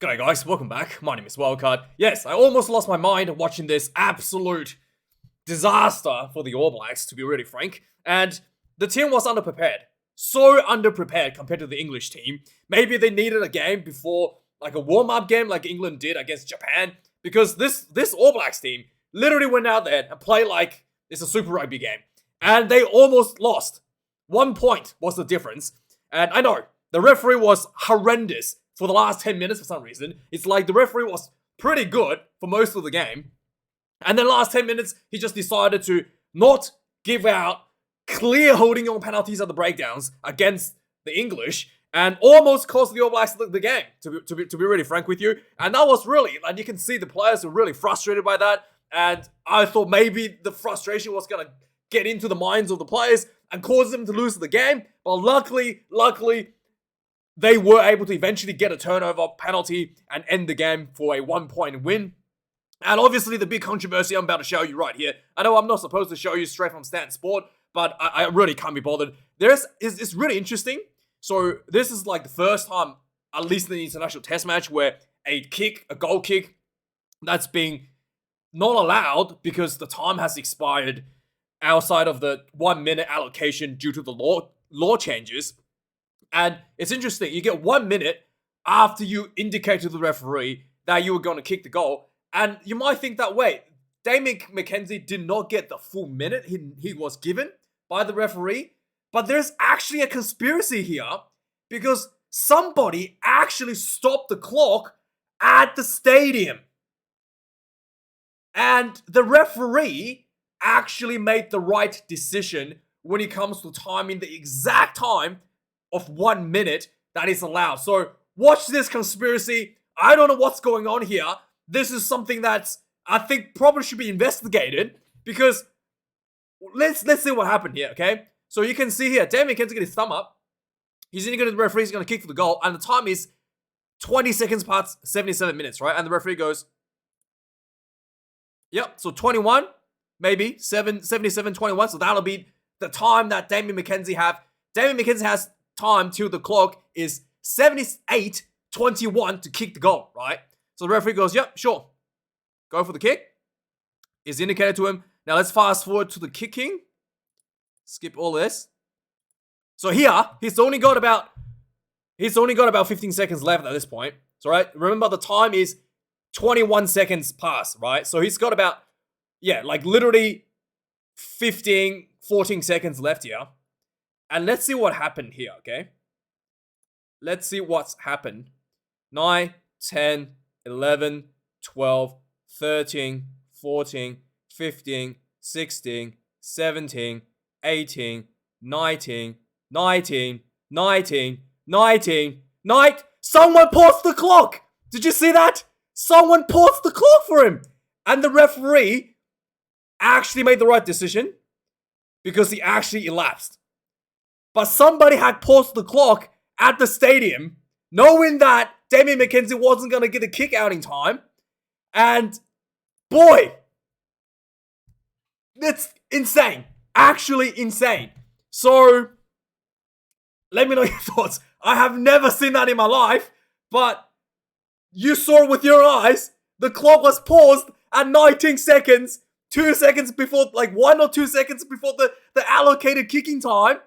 G'day guys, welcome back. My name is Wildkard. Yes, I almost lost my mind watching this absolute disaster for the All Blacks, to be really frank. And the team was underprepared. So underprepared compared to the English team. Maybe they needed a game before, like a warm-up game like England did against Japan. Because this All Blacks team literally went out there and played like it's a Super Rugby game. And they almost lost. 1 point was the difference. And I know, the referee was horrendous for the last 10 minutes for some reason. It's like the referee was pretty good for most of the game. And then last 10 minutes, he just decided to not give out clear holding on penalties at the breakdowns against the English and almost cost the All Blacks the game, to be really frank with you. And that was really, and you can see the players were really frustrated by that. And I thought maybe the frustration was going to get into the minds of the players and cause them to lose the game. But luckily, they were able to eventually get a turnover penalty and end the game for a 1-point win. And obviously the big controversy I'm about to show you right here. I know I'm not supposed to show you straight from Stan Sport, but I really can't be bothered. It's really interesting. So this is like the first time, at least in the international test match, where a goal kick, that's being not allowed because the time has expired outside of the 1 minute allocation due to the law changes. And it's interesting, you get 1 minute after you indicate to the referee that you were going to kick the goal. And you might think that, wait, Damian McKenzie did not get the full minute he was given by the referee. But there's actually a conspiracy here because somebody actually stopped the clock at the stadium. And the referee actually made the right decision when it comes to timing the exact time of 1 minute that is allowed. So watch this conspiracy. I don't know what's going on here. This is something that's, I think, probably should be investigated because let's see what happened here, okay? So you can see here, Damien McKenzie get his thumb up. He's indicating the referee's going to kick for the goal, and the time is 20 seconds past 77 minutes, right? And the referee goes, yep, so 21, maybe, 77, 21. So that'll be the time that Damian McKenzie have. Damian McKenzie has time till the clock is 78:21 to kick the goal, right? So the referee goes, yep, sure. Go for the kick. It's indicated to him. Now let's fast forward to the kicking. Skip all this. So here, he's only got about 15 seconds left at this point. So right, remember the time is 21 seconds past, right? So he's got about, like literally 14 seconds left here. And let's see what happened here, okay? Let's see what's happened. 9, 10, 11, 12, 13, 14, 15, 16, 17, 18, 19, 19, 19, 19, Someone paused the clock! Did you see that? Someone paused the clock for him! And the referee actually made the right decision because he actually elapsed. But somebody had paused the clock at the stadium, knowing that Damian McKenzie wasn't going to get a kick out in time. And boy, that's insane. Actually insane. So, let me know your thoughts. I have never seen that in my life, but you saw it with your eyes. The clock was paused at 19 seconds, 2 seconds before, like 1 or 2 seconds before the allocated kicking time.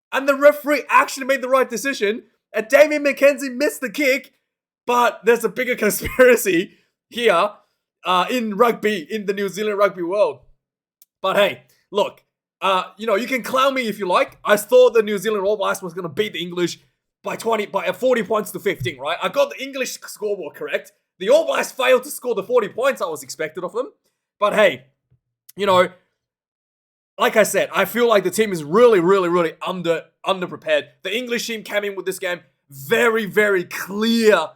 And the referee actually made the right decision. And Damian McKenzie missed the kick. But there's a bigger conspiracy here in rugby, in the New Zealand rugby world. But hey, look, you can clown me if you like. I thought the New Zealand All Blacks was going to beat the English by 40 points to 15, right? I got the English scoreboard correct. The All Blacks failed to score the 40 points I was expected of them. But hey, like I said, I feel like the team is really underprepared. The English team came in with this game very, very clear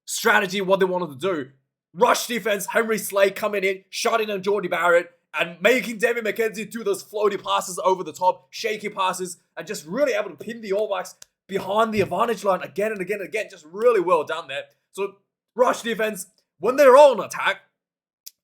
strategy what they wanted to do. Rush defense, Henry Slade coming in, shutting on Geordie Barrett, and making Damian McKenzie do those floaty passes over the top, shaky passes, and just really able to pin the All Blacks behind the advantage line again and again and again. Just really well done there. So, rush defense, when they're all on attack,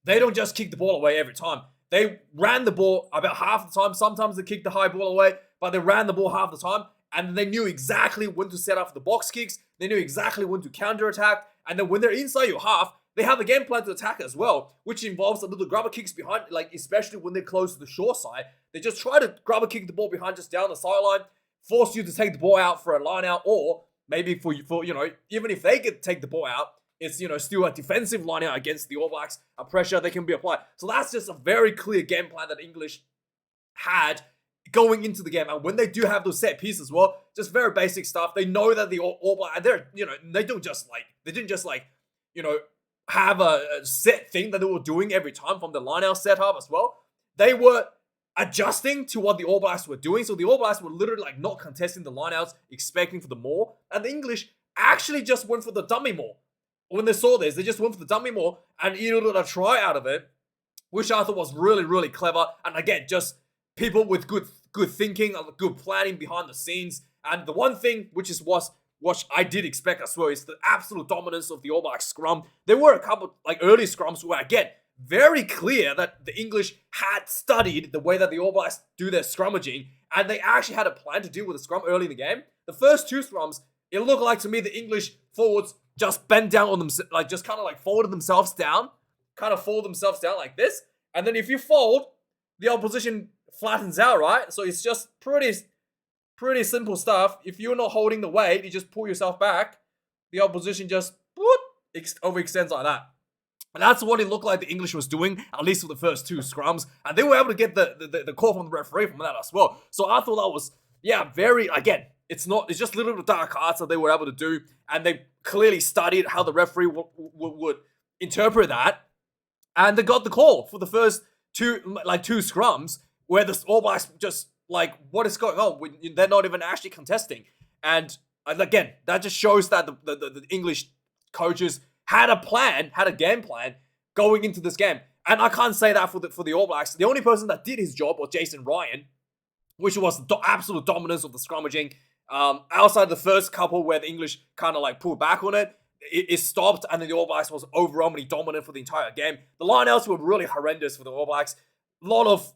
they don't just kick the ball away every time. They ran the ball about half the time. Sometimes they kicked the high ball away, but they ran the ball half the time. and they knew exactly when to set up the box kicks. They knew exactly when to counter-attack. And then when they're inside your half, they have a game plan to attack as well, which involves a little grubber kicks behind, like especially when they're close to the shore side. They just try to grubber kick the ball behind, just down the sideline, force you to take the ball out for a line out, or maybe for even if they get take the ball out, it's still a defensive line out against the All Blacks, a pressure they can be applied. So that's just a very clear game plan that English had going into the game. And when they do have those set pieces as well, just very basic stuff. They know that the All Blacks, they didn't just have a set thing that they were doing every time from the line out setup as well. They were adjusting to what the All Blacks were doing. So the All Blacks were literally like not contesting the lineouts, expecting for the maul. And the English actually just went for the dummy maul. When they saw this, they just went for the dummy maul and yielded a try out of it, which I thought was really, really clever. And again, just people with good thinking, good planning behind the scenes. And the one thing, which is what I did expect as well, is the absolute dominance of the All Blacks scrum. There were a couple early scrums where, again, very clear that the English had studied the way that the All Blacks do their scrummaging, and they actually had a plan to deal with the scrum early in the game. The first two scrums, it looked like to me the English forwards just bent down on themselves, just kind of folded themselves down, like this. And then if you fold, the opposition flattens out, right? So it's just pretty simple stuff. If you're not holding the weight, you just pull yourself back. The opposition just overextends like that. And that's what it looked like the English was doing, at least for the first two scrums. And they were able to get the call from the referee from that as well. So I thought that was, very, again, it's just little dark arts that they were able to do. And they clearly studied how the referee would interpret that. And they got the call for the first two scrums where the All Blacks just, what is going on? They're not even actually contesting. And again, that just shows that the English coaches had a game plan going into this game. And I can't say that for the All Blacks. The only person that did his job was Jason Ryan, which was the absolute dominance of the scrummaging. Outside the first couple where the English kind of pulled back on it, it stopped, and then the All Blacks was overwhelmingly dominant for the entire game. The lineouts were really horrendous for the All Blacks. A lot of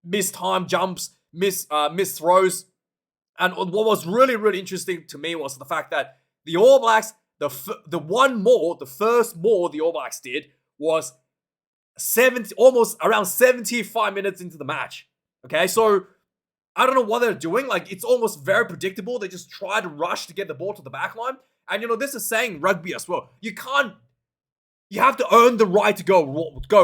missed time jumps, missed throws. And what was really, really interesting to me was the fact that the All Blacks, the first maul the All Blacks did was almost around 75 minutes into the match. Okay, so I don't know what they're doing. It's almost very predictable. They just try to rush to get the ball to the back line. And, this is saying rugby as well. You have to earn the right to go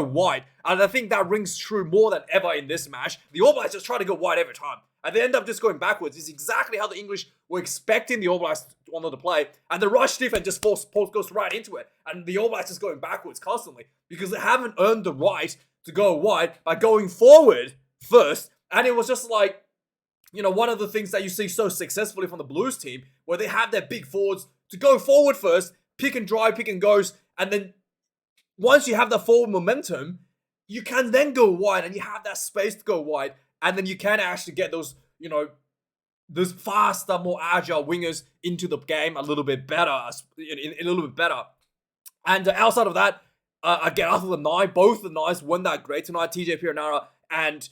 wide. And I think that rings true more than ever in this match. The All Blacks just try to go wide every time. And they end up just going backwards. It's exactly how the English were expecting the All Blacks to play. And the rush defense just goes right into it. And the All Blacks just going backwards constantly. Because they haven't earned the right to go wide by going forward first. And it was just one of the things that you see so successfully from the Blues team, where they have their big forwards to go forward first, pick and drive, pick and goes, and then once you have the forward momentum, you can then go wide, and you have that space to go wide, and then you can actually get those faster, more agile wingers into the game a little bit better, And outside of that, again, I thought both the nines weren't that great tonight. TJ Perenara and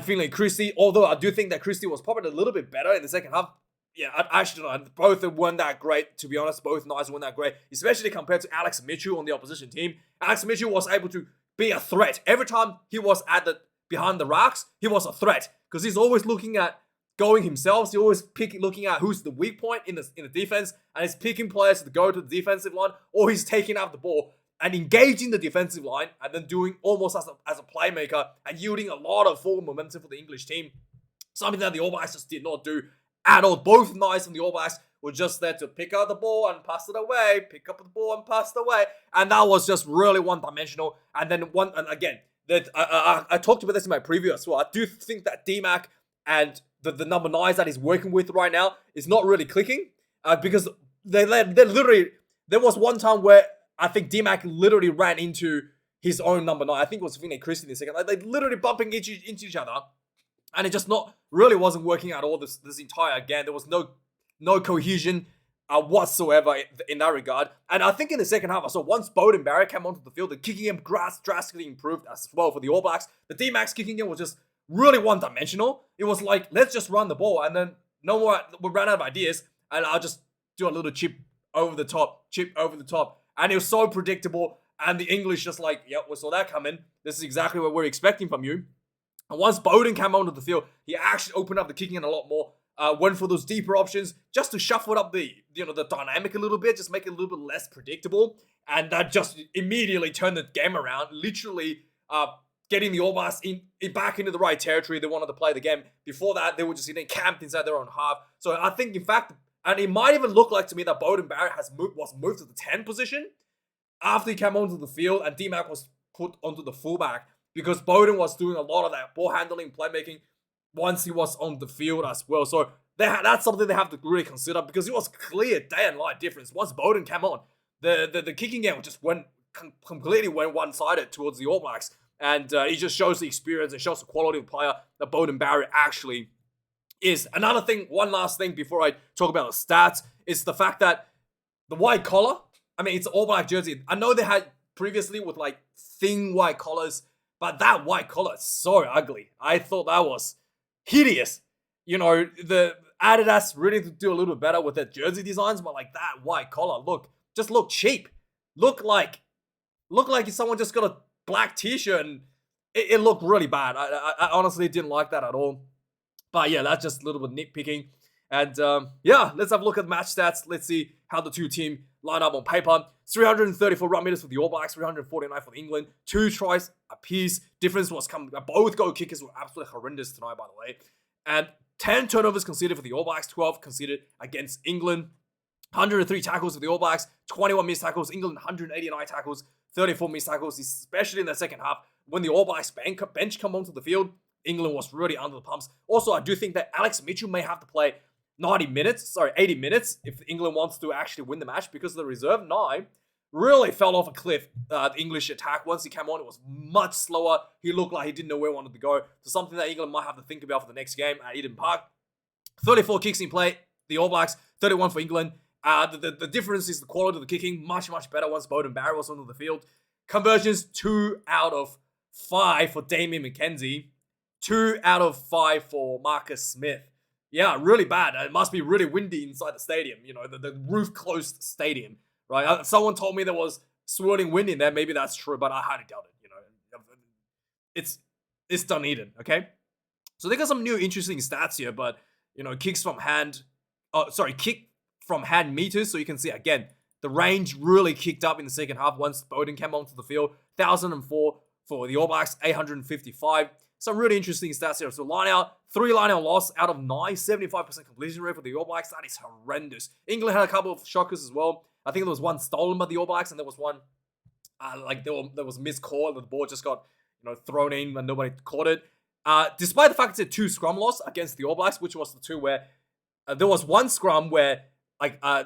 Finlay Christie, although I do think that Christie was probably a little bit better in the second half. Yeah, I actually don't know. Both weren't that great, to be honest. Both nines weren't that great, especially compared to Alex Mitchell on the opposition team. Alex Mitchell was able to be a threat. Every time he was behind the racks, he was a threat. Because he's always looking at going himself. He's always looking at who's the weak point in the defense. And he's picking players to go to the defensive line. Or he's taking out the ball and engaging the defensive line. And then doing almost as a playmaker. And yielding a lot of forward momentum for the English team. Something that the All Blacks just did not do at all. Both Knights and the All Blacks were just there to pick up the ball and pass it away, pick up the ball and pass it away, and that was just really one-dimensional. And then again, that I talked about this in my preview as well. I do think that D-Mac and the number 9s that he's working with right now is not really clicking because they literally. There was one time where I think D-Mac literally ran into his own number 9. I think it was Finlay Christie in the second. They literally bumping into each other. And it just really wasn't working at all this entire game. There was no cohesion whatsoever in that regard. And I think in the second half, I saw once Bowden Barrett came onto the field, the kicking game drastically improved as well for the All Blacks. The D-Max kicking game was just really one-dimensional. It was let's just run the ball. And then no more, we ran out of ideas, and I'll just do a little chip over the top. And it was so predictable, and the English just like, yep, we saw that coming. This is exactly what we're expecting from you. And once Bowden came onto the field, he actually opened up the kicking in a lot more. Went for those deeper options just to shuffle up the dynamic a little bit, just make it a little bit less predictable. And that just immediately turned the game around, literally getting the All Blacks back into the right territory. They wanted to play the game. Before that, they were just camped inside their own half. So I think, in fact, and it might even look like to me that Bowden Barrett was moved to the 10 position after he came onto the field and D-Mac was put onto the fullback, because Bowden was doing a lot of that ball handling, playmaking once he was on the field as well. So that's something they have to really consider, because it was clear day and night difference. Once Bowden came on, the kicking game just completely went one-sided towards the All Blacks. And it just shows the experience and shows the quality of player that Bowden Barrett actually is. Another thing, one last thing before I talk about the stats, is the fact that the white collar, I mean, it's an All Black jersey. I know they had previously with like thin white collars, but that white collar is so ugly. I thought that was hideous. You know, the Adidas really to do a little bit better with their jersey designs, but like that white collar looked cheap. Look like someone just got a black t-shirt, and it looked really bad. I honestly didn't like that at all. But yeah, that's just a little bit nitpicking. And yeah, let's have a look at match stats. Let's see how the two teams line up on paper. 334 run meters for the All Blacks, 349 for England. 2 tries apiece. Difference was coming. Both goal kickers were absolutely horrendous tonight, by the way. And 10 turnovers conceded for the All Blacks, 12 conceded against England. 103 tackles for the All Blacks, 21 missed tackles. England 189 tackles, 34 missed tackles, especially in the second half. When the All Blacks bench come onto the field, England was really under the pumps. Also, I do think that Alex Mitchell may have to play 80 minutes if England wants to actually win the match, because the reserve 9 really fell off a cliff. The English attack, once he came on, it was much slower. He looked like he didn't know where he wanted to go. So something that England might have to think about for the next game at Eden Park. 34 kicks in play, the All Blacks, 31 for England. The difference is the quality of the kicking, much better once Bowden Barrett was onto the field. Conversions, 2 out of 5 for Damian McKenzie. 2 out of 5 for Marcus Smith. Yeah, really bad. It must be really windy inside the stadium. You know, the roof-closed stadium, right? Someone told me there was swirling wind in there. Maybe that's true, but I highly doubt it. You know, it's Dunedin, okay? So they got some new interesting stats here, but you know, kick from hand meters. So you can see again the range really kicked up in the second half once Bowden came onto the field. 1,004 for the All Blacks, 855. Some really interesting stats here. So line-out, 3 line-out loss out of 9, 75% completion rate for the All Blacks. That is horrendous. England had a couple of shockers as well. I think there was one stolen by the All Blacks, and there was one, there was a missed call, and the ball just got, thrown in and nobody caught it. Despite the fact it's a 2 scrum loss against the All Blacks, which was the 2 where there was one scrum where, like I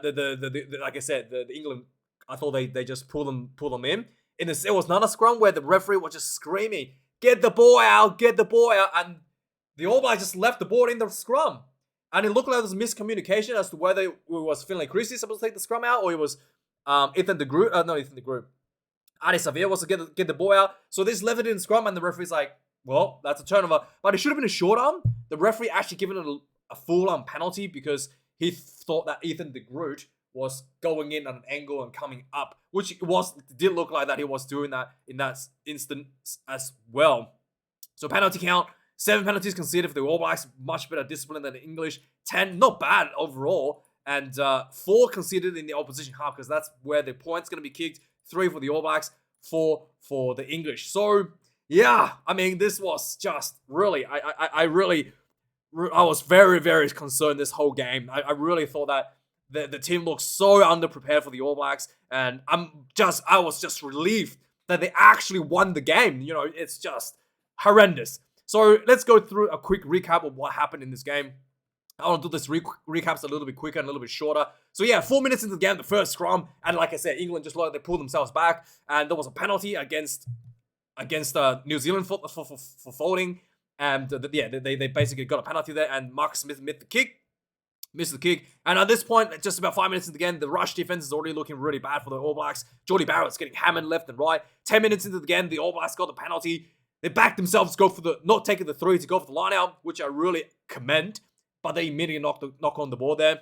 said, the England, I thought they just pull them in. There was another scrum where the referee was just screaming, get the ball out, and the All Blacks just left the ball in the scrum. And it looked like there was miscommunication as to whether it was Finlay Christie supposed to take the scrum out, or it was Ethan de Groot. Adi Savia was to get the ball out. So this left it in scrum, and the referee's like, well, that's a turnover. But it should have been a short arm. The referee actually given it a full-arm penalty because he thought that Ethan de Groot was going in at an angle and coming up, which did look like that he was doing that in that instance as well. So penalty count, 7 penalties conceded for the All Blacks, much better discipline than the English. 10, not bad overall, and 4 conceded in the opposition half because that's where the points going to be kicked. 3 for the All Blacks, 4 for the English. So yeah, I mean, this was just really, I was very, very concerned this whole game. I really thought that the team looked so underprepared for the All Blacks, and I was just relieved that they actually won the game. It's just horrendous. So let's go through a quick recap of what happened in this game. I want to do this recaps a little bit quicker and a little bit shorter. So yeah, 4 minutes into the game, the first scrum, and like I said, England just they pulled themselves back, and there was a penalty against New Zealand for folding, and they basically got a penalty there, and Marcus Smith missed the kick, and at this point, just about 5 minutes into the game, the rush defense is already looking really bad for the All Blacks. Jordie Barrett's getting hammered left and right. 10 minutes into the game, the All Blacks got the penalty. They backed themselves, not taking the 3 to go for the line out, which I really commend. but they immediately knock on the ball there.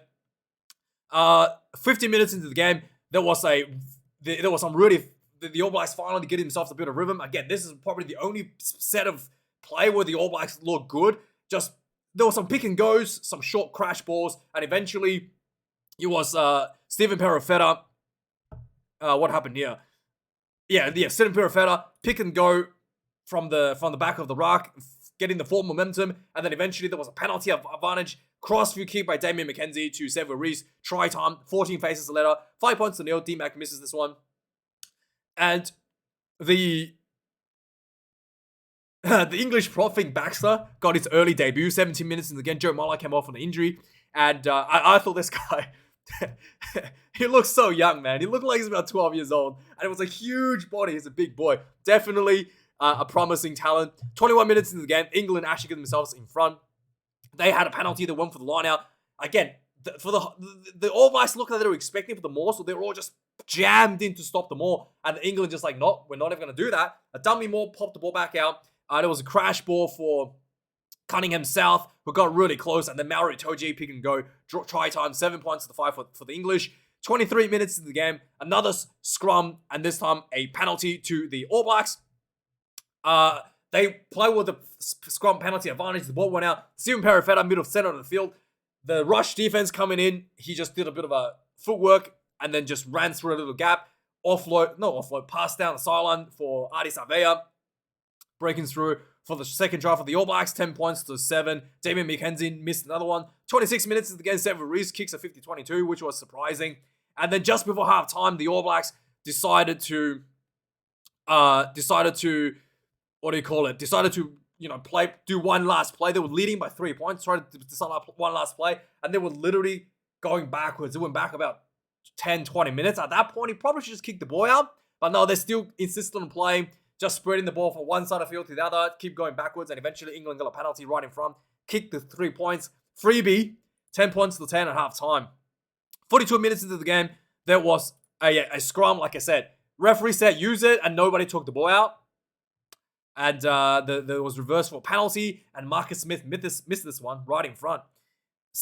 15 minutes into the game, there was some really, the All Blacks finally get themselves a bit of rhythm. Again, this is probably the only set of play where the All Blacks look good. Just, there was some pick and goes, some short crash balls, and eventually it was Stephen Perifetta. What happened here? Yeah, Stephen Perifetta, pick and go from the back of the ruck, getting the forward momentum, and then eventually there was a penalty advantage. Crossfield kick by Damian McKenzie to Sever Reese. Try time, 14 faces later, 5 points to nil. D-Mac misses this one. And the English prop Fink Baxter got his early debut, 17 minutes in the game. Joe Muller came off on an injury. And I thought this guy, he looks so young, man. He looked like he's about 12 years old. And it was a huge body. He's a big boy. Definitely a promising talent. 21 minutes into the game, England actually get themselves in front. They had a penalty that went for the line out. Again, the All Blacks looked like they were expecting for the more, so they were all just jammed in to stop the more. And England just like, no, we're not even going to do that. A dummy more popped the ball back out. There was a crash ball for Cunningham South, who got really close. And then Maori Toji pick and go. Try time, 7 points to 5 for the English. 23 minutes into the game, another scrum, and this time a penalty to the All Blacks. They play with the scrum penalty advantage. The ball went out. Stephen Perifetta, middle center of the field. The rush defense coming in. He just did a bit of a footwork and then just ran through a little gap. Pass down the sideline for Adi Savea. Breaking through for the second try for the All Blacks. 10 points to 7. Damian McKenzie missed another one. 26 minutes of the game. Sever Reese kicks a 50-22, which was surprising. And then just before halftime, the All Blacks decided to do one last play. They were leading by 3 points, tried to decide one last play, and they were literally going backwards. It went back about 10, 20 minutes. At that point, he probably should just kick the ball out. But no, they're still insistent on playing, just spreading the ball from one side of the field to the other, keep going backwards, and eventually England got a penalty right in front, kicked the 3 points. Freebie, 10 points to 10 at halftime. 42 minutes into the game, there was a scrum, like I said. Referee said use it, and nobody took the ball out. And there was reversed for a penalty, and Marcus Smith missed this one right in front.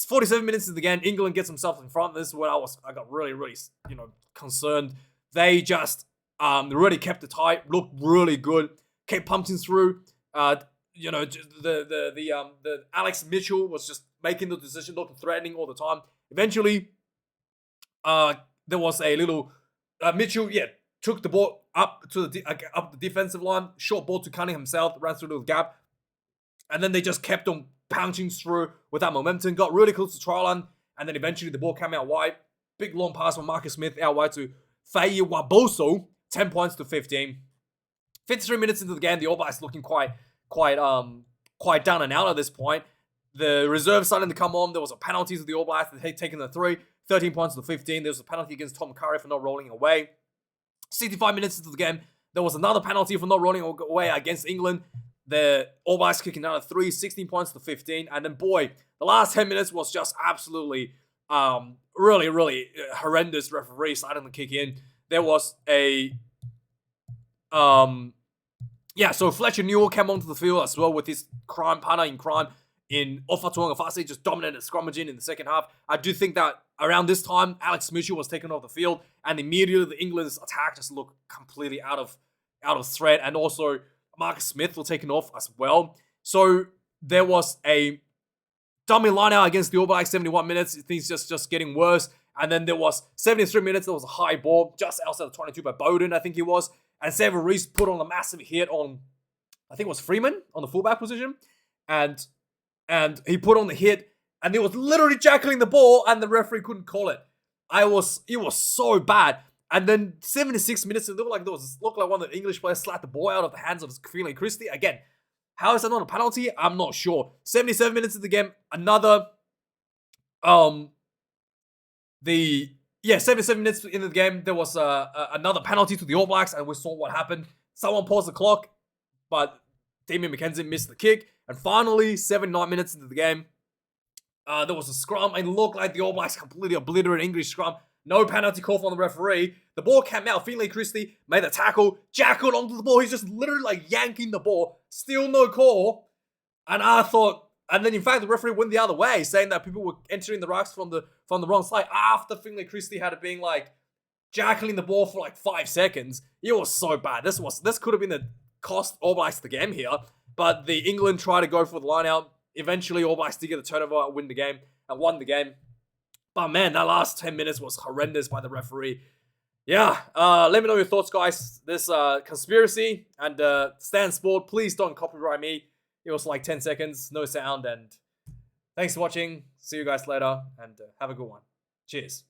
47 minutes into the game, England gets themselves in front. This is where I got really, really, concerned. They just really kept it tight, looked really good, kept pumping through. The Alex Mitchell was just making the decision, looking threatening all the time. Eventually, there was a little Mitchell, took the ball up the defensive line, short ball to Cunningham South, ran through the little gap, and then they just kept on punching through with that momentum, got really close to try line, and then eventually the ball came out wide. Big long pass from Marcus Smith out wide to Faye Waboso, 10 points to 15. 53 minutes into the game, the All Blacks looking quite down and out at this point. The reserve starting to come on. There was a penalty to the All Blacks. They had taken the 3, 13 points to 15. There was a penalty against Tom Curry for not rolling away. 65 minutes into the game, there was another penalty for not rolling away against England. The All Blacks kicking out of 3, 16 points to 15. And then, boy, the last 10 minutes was just absolutely, really, really horrendous referee starting to kick in. There was so Fletcher Newell came onto the field as well with his partner in crime in Ofa Tuangafasi, just dominated scrummaging in the second half. I do think that around this time, Alex Mitchell was taken off the field, and immediately the England's attack just looked completely out of threat, and also Marcus Smith was taken off as well. So there was a dummy line out against the All Blacks, 71 minutes. Things just getting worse. And then there was 73 minutes. There was a high ball just outside of 22 by Bowden, I think he was. And Sever Reese put on a massive hit on, I think it was Freeman on the fullback position. And he put on the hit, and he was literally jackling the ball, and the referee couldn't call it. It was so bad. And then 76 minutes, it looked like one of the English players slapped the ball out of the hands of Finlay Christie. Again, how is that not a penalty? I'm not sure. 77 minutes of the game, another 77 minutes into the game, there was another penalty to the All Blacks, and we saw what happened. Someone paused the clock, but Damian McKenzie missed the kick. And finally, 79 minutes into the game, there was a scrum, and it looked like the All Blacks completely obliterated English scrum. No penalty call from the referee. The ball came out. Finlay Christie made the tackle, jackled onto the ball. He's just literally like yanking the ball. Still no call. And I thought, And then, in fact, the referee went the other way, saying that people were entering the rucks from the wrong side after Finlay Christie had it being like jackling the ball for like 5 seconds. It was so bad. This could have been the cost All Blacks the game here. But the England tried to go for the line out. Eventually, All Blacks did get the turnover and won the game. But man, that last 10 minutes was horrendous by the referee. Yeah, let me know your thoughts, guys. This conspiracy and Stan Sport, please don't copyright me. It was like 10 seconds, no sound, and thanks for watching. See you guys later, and have a good one. Cheers.